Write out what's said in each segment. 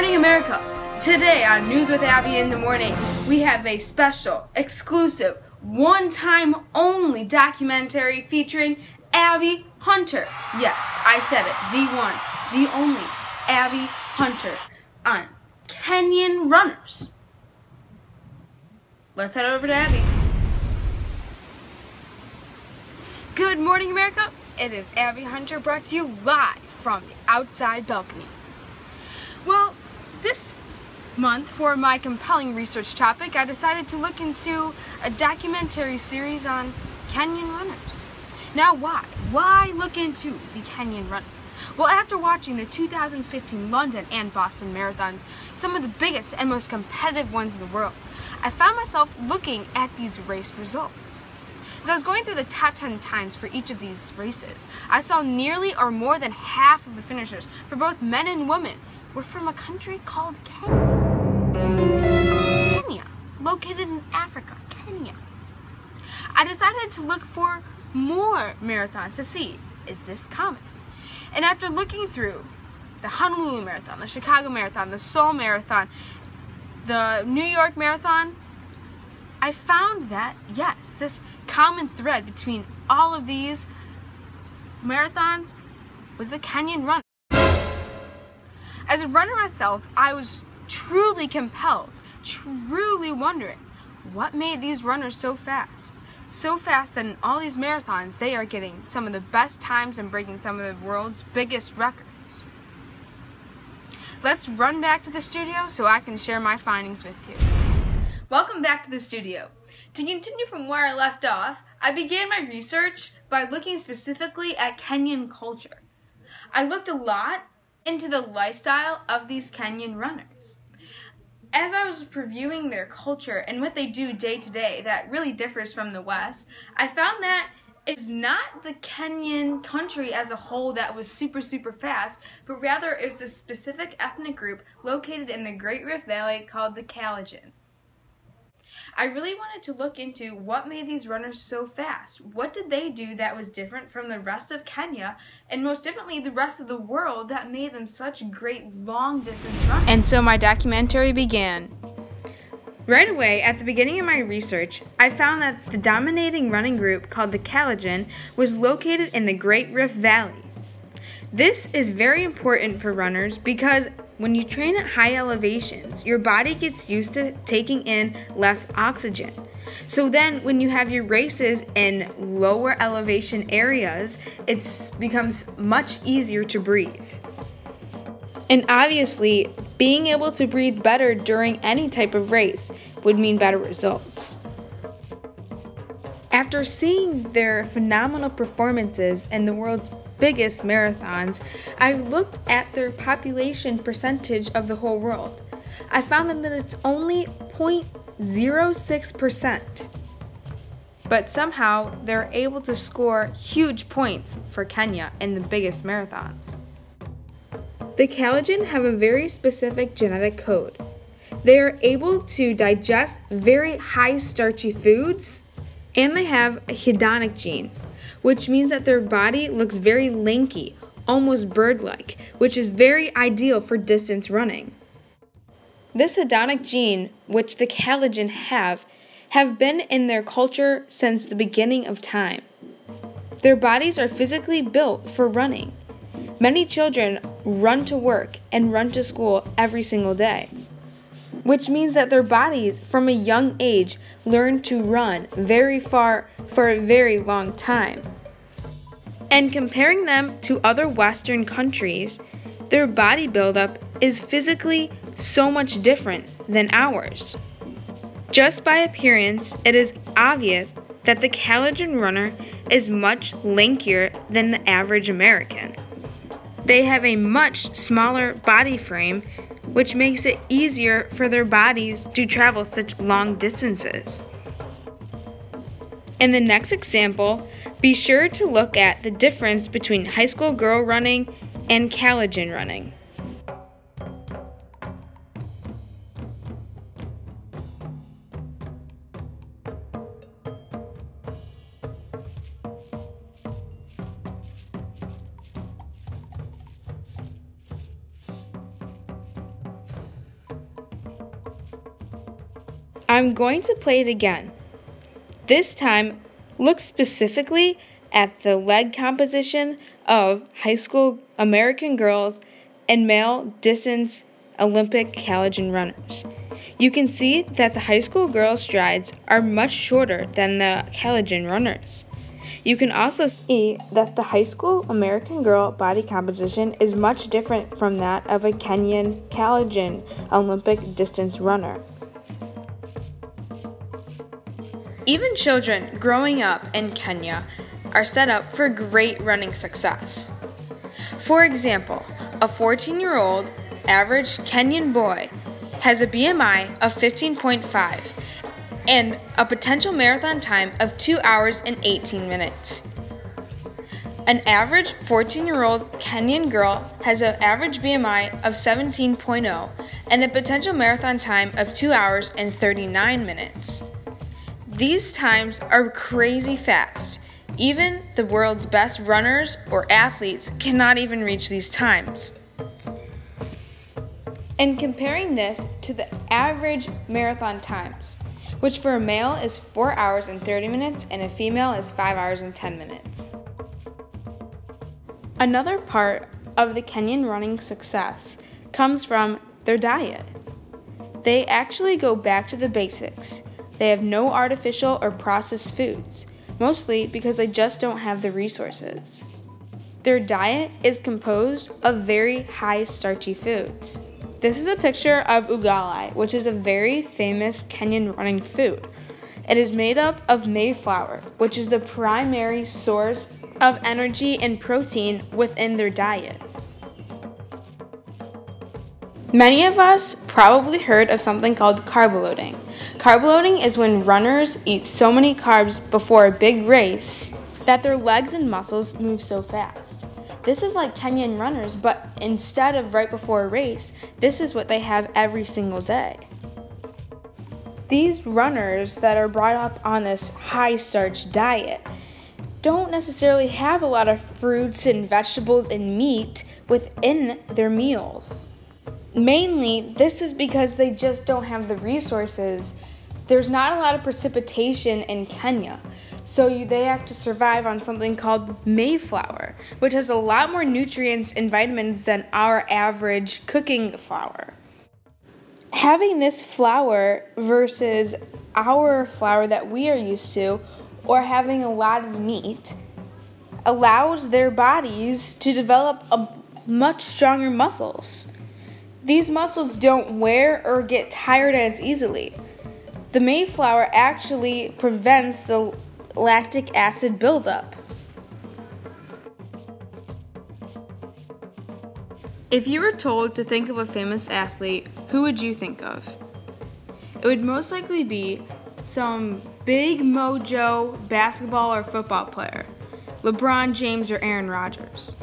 morning, America. Today on News with Abby in the Morning, we have a special, exclusive, one-time only documentary featuring Abby Hunter. Yes, I said it, the one, the only Abby Hunter on Kenyan Runners. Let's head over to Abby. Good morning, America. It is Abby Hunter brought to you live from the outside balcony. Well, this month for my compelling research topic, I decided to look into a documentary series on Kenyan runners. Now why? Why look into the Kenyan runner? Well, after watching the 2015 London and Boston marathons, some of the biggest and most competitive ones in the world, I found myself looking at these race results. As I was going through the top 10 times for each of these races, I saw nearly or more than half of the finishers for both men and women were from a country called Kenya. Kenya, located in Africa, Kenya. I decided to look for more marathons to see, is this common? And after looking through the Honolulu Marathon, the Chicago Marathon, the Seoul Marathon, the New York Marathon, I found that, yes, this common thread between all of these marathons was the Kenyan runner. As a runner myself, I was truly compelled, truly wondering what made these runners so fast. So fast that in all these marathons, they are getting some of the best times and breaking some of the world's biggest records. Let's run back to the studio so I can share my findings with you. Welcome back to the studio. To continue from where I left off, I began my research by looking specifically at Kenyan culture. I looked a lot into the lifestyle of these Kenyan runners. As I was reviewing their culture and what they do day to day that really differs from the West, I found that it's not the Kenyan country as a whole that was super fast, but rather it was a specific ethnic group located in the Great Rift Valley called the Kalenjin. I really wanted to look into what made these runners so fast. What did they do that was different from the rest of Kenya, and most differently the rest of the world, that made them such great long-distance runners? And so my documentary began. Right away, at the beginning of my research, I found that the dominating running group called the Kalenjin was located in the Great Rift Valley. This is very important for runners because when you train at high elevations, your body gets used to taking in less oxygen. So then when you have your races in lower elevation areas, it becomes much easier to breathe. And obviously, being able to breathe better during any type of race would mean better results. After seeing their phenomenal performances in the world's biggest marathons, I looked at their population percentage of the whole world. I found that it's only 0.06%. But somehow they're able to score huge points for Kenya in the biggest marathons. The Kalenjin have a very specific genetic code. They are able to digest very high starchy foods, and they have a hedonic gene, which means that their body looks very lanky, almost bird-like, which is very ideal for distance running. This hedonic gene, which the Kalenjin have been in their culture since the beginning of time. Their bodies are physically built for running. Many children run to work and run to school every single day, which means that their bodies from a young age learn to run very far for a very long time. And comparing them to other Western countries, their body buildup is physically so much different than ours. Just by appearance, it is obvious that the Kalenjin runner is much lankier than the average American. They have a much smaller body frame, which makes it easier for their bodies to travel such long distances. In the next example, be sure to look at the difference between high school girl running and Kalenjin running. I'm going to play it again. This time, look specifically at the leg composition of high school American girls and male distance Olympic Kenyan runners. You can see that the high school girls' strides are much shorter than the Kenyan runners. You can also see that the high school American girl body composition is much different from that of a Kenyan Olympic distance runner. Even children growing up in Kenya are set up for great running success. For example, a 14-year-old average Kenyan boy has a BMI of 15.5 and a potential marathon time of 2 hours and 18 minutes. An average 14-year-old Kenyan girl has an average BMI of 17.0 and a potential marathon time of 2 hours and 39 minutes. These times are crazy fast. Even the world's best runners or athletes cannot even reach these times. And comparing this to the average marathon times, which for a male is 4 hours and 30 minutes and a female is 5 hours and 10 minutes. Another part of the Kenyan running success comes from their diet. They actually go back to the basics. They have no artificial or processed foods, mostly because they just don't have the resources. Their diet is composed of very high starchy foods. This is a picture of ugali, which is a very famous Kenyan running food. It is made up of maize flour, which is the primary source of energy and protein within their diet. Many of us probably heard of something called carb loading. Carb loading is when runners eat so many carbs before a big race that their legs and muscles move so fast. This is like Kenyan runners, but instead of right before a race, this is what they have every single day. These runners that are brought up on this high starch diet don't necessarily have a lot of fruits and vegetables and meat within their meals. Mainly, this is because they just don't have the resources. There's not a lot of precipitation in Kenya, so they have to survive on something called maize flour, which has a lot more nutrients and vitamins than our average cooking flour. Having this flour versus our flour that we are used to, or having a lot of meat, allows their bodies to develop much stronger muscles. These muscles don't wear or get tired as easily. The maize flour actually prevents the lactic acid buildup. If you were told to think of a famous athlete, who would you think of? It would most likely be some big mojo basketball or football player, LeBron James or Aaron Rodgers.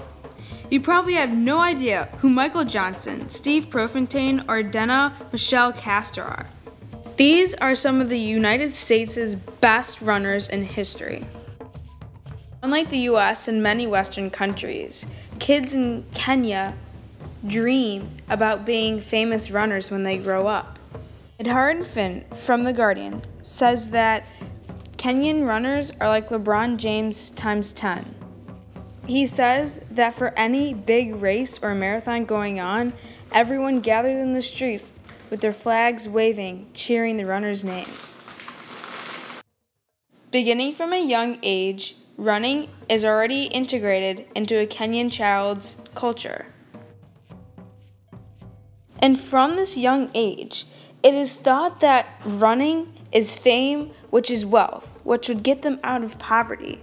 You probably have no idea who Michael Johnson, Steve Prefontaine, or Dana Michelle Castor are. These are some of the United States' best runners in history. Unlike the US and many Western countries, kids in Kenya dream about being famous runners when they grow up. Edhard Finn from The Guardian says that Kenyan runners are like LeBron James times 10. He says that for any big race or marathon going on, everyone gathers in the streets with their flags waving, cheering the runner's name. Beginning from a young age, running is already integrated into a Kenyan child's culture. And from this young age, it is thought that running is fame, which is wealth, which would get them out of poverty.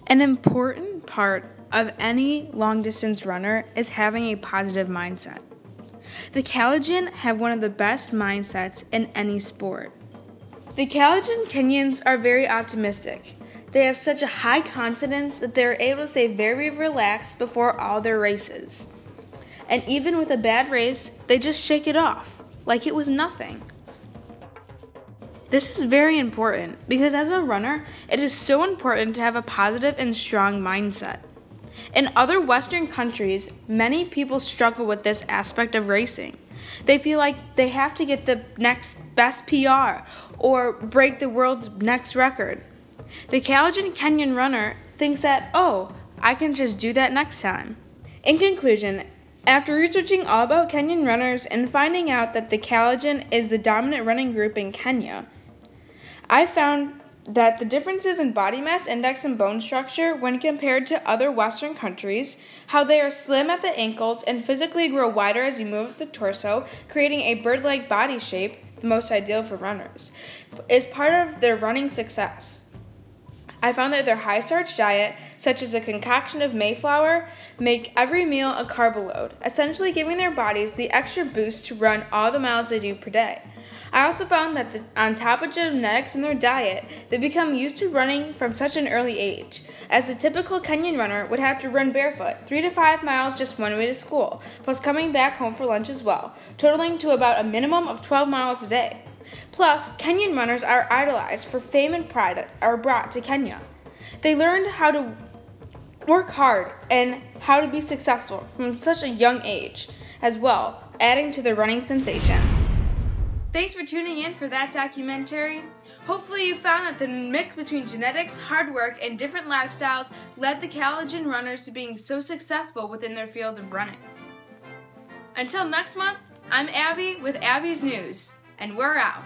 An important part of any long-distance runner is having a positive mindset. The Kenyan have one of the best mindsets in any sport. The Kenyans are very optimistic. They have such a high confidence that they're able to stay very relaxed before all their races. And even with a bad race, they just shake it off, like it was nothing. This is very important because as a runner, it is so important to have a positive and strong mindset. In other Western countries, many people struggle with this aspect of racing. They feel like they have to get the next best PR or break the world's next record. The Kenyan runner thinks that, oh, I can just do that next time. In conclusion, after researching all about Kenyan runners and finding out that the Kalenjin is the dominant running group in Kenya, I found that the differences in body mass index and bone structure when compared to other Western countries, how they are slim at the ankles and physically grow wider as you move the torso, creating a bird-like body shape, the most ideal for runners, is part of their running success. I found that their high-starch diet, such as a concoction of Mayflower, make every meal a carb load, essentially giving their bodies the extra boost to run all the miles they do per day. I also found that on top of genetics in their diet, they become used to running from such an early age, as the typical Kenyan runner would have to run barefoot 3 to 5 miles just one way to school, plus coming back home for lunch as well, totaling to about a minimum of 12 miles a day. Plus, Kenyan runners are idolized for fame and pride that are brought to Kenya. They learned how to work hard and how to be successful from such a young age as well, adding to their running sensation. Thanks for tuning in for that documentary. Hopefully you found that the mix between genetics, hard work, and different lifestyles led the Kalenjin runners to being so successful within their field of running. Until next month, I'm Abby with Abby's News, and we're out.